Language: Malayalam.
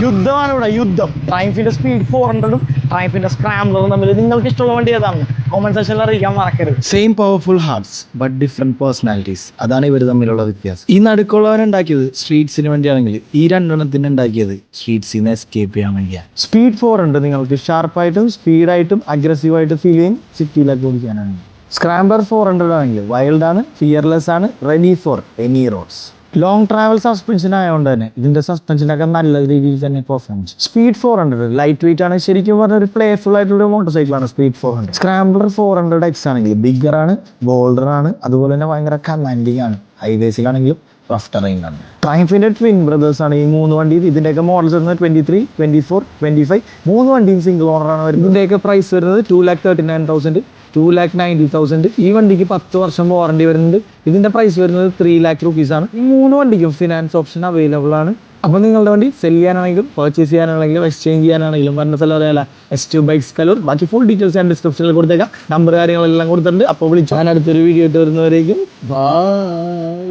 യുദ്ധമാണ് ഇവിടെ, യുദ്ധം. ട്രയംഫിന്റെ സ്പീഡ് 400ഉം ട്രയംഫിന്റെ സ്ക്രാംബ്ലറും തമ്മിൽ നിങ്ങൾക്ക് ഇഷ്ടമുള്ള വണ്ടി ഏതാണ് കോമന്റ് സെക്ഷനിൽ അറിയിക്കാൻ മറക്കരുത്. Same powerful hearts but different personalities, അതാണ് ഇവർ തമ്മിലുള്ള വ്യത്യാസം. ഈ നടുക്കുള്ളവൻ ഉണ്ടാക്കിയത് സ്ട്രീറ്റ്സിന് വേണ്ടിയാണെങ്കിൽ ഈ രണ്ടെണ്ണത്തിന് ഉണ്ടാക്കിയത് സ്ട്രീറ്റ്സിനെ എസ്കേപ്പ് ചെയ്യാൻ വേണ്ടിയാണ്. സ്പീഡ് 400 നിങ്ങൾക്ക് ഷാർപ്പായിട്ടും സ്പീഡായിട്ടും അഗ്രസീവായിട്ടും ഫീൽ ചെയ്യും സിറ്റിയിലൊക്കെ ഓടിക്കാനാണ്. സ്ക്രാംബ്ലർ 400 ആണെങ്കിൽ വൈൽഡ് ആണ്, ഫിയർലെസ് ആണ്, ready for any roads. Long travel suspension ആയതുകൊണ്ട് തന്നെ ഇതിന്റെ സസ്പെൻഷനൊക്കെ നല്ല രീതിയിൽ തന്നെ പെർഫോമൻസ്. സ്പീഡ് 400 ലൈറ്റ് വെയിറ്റ് ആണ്, ശരിക്കും പറഞ്ഞ ഒരു പ്ലേഫുൾ ആയിട്ടുള്ള മോട്ടോർ സൈക്കിളാണ് സ്പീഡ് 400. സ്ക്രാംബ്ലർ 400X ആണെങ്കിൽ ബിഗർ ആണ്, ബോൾഡർ ആണ്, അതുപോലെ തന്നെ ഭയങ്കര കമാൻഡിങ് ആണ്. ഹൈവേസിലാണെങ്കിലും റഫ് ടെറൈൻ ആണ്. ട്രയംഫിന്റെ ട്വിൻ ബ്രദേഴ്സ് ആണ് ഈ മൂന്ന് വണ്ടി. ഇതിന്റെയൊക്കെ മോഡൽസ് വരുന്നത് 23, 24, 25. മൂന്ന് വണ്ടിയും സിംഗിൾ ഓണർ ആണ് വരുന്നത്. ഇതിന്റെയൊക്കെ പ്രൈസ് വരുന്നത് 2,39,000, 2,90,000. ഈ വണ്ടിക്ക് 10 വർഷം വാറണ്ടി വരുന്നുണ്ട്. ഇതിന്റെ പ്രൈസ് വരുന്നത് 3 lakh rupees ആണ്. ഈ മൂന്ന് വണ്ടിക്കും ഫിനാൻസ് ഓപ്ഷൻ അവൈലബിൾ ആണ്. അപ്പോൾ നിങ്ങളുടെ വണ്ടി സെൽ ചെയ്യാനാണെങ്കിലും പർച്ചേസ് ചെയ്യാനാണെങ്കിലും എക്സ്ചേഞ്ച് ചെയ്യാനാണെങ്കിലും പറഞ്ഞ സ്ഥലം അറിയാല S2 ബൈക്സ് കലൂർ. ബാക്കി ഫുൾ ഡീറ്റെയിൽസ് ഞാൻ ഡിസ്ക്രിപ്ഷനിൽ കൊടുത്തേക്കാം. നമ്പർ കാര്യങ്ങളെല്ലാം കൊടുത്തിട്ടുണ്ട്. അപ്പോൾ വിളിച്ചു. ഞാൻ അടുത്തൊരു വീഡിയോ ഇട്ട് വരുന്നവരേക്കും ബൈ.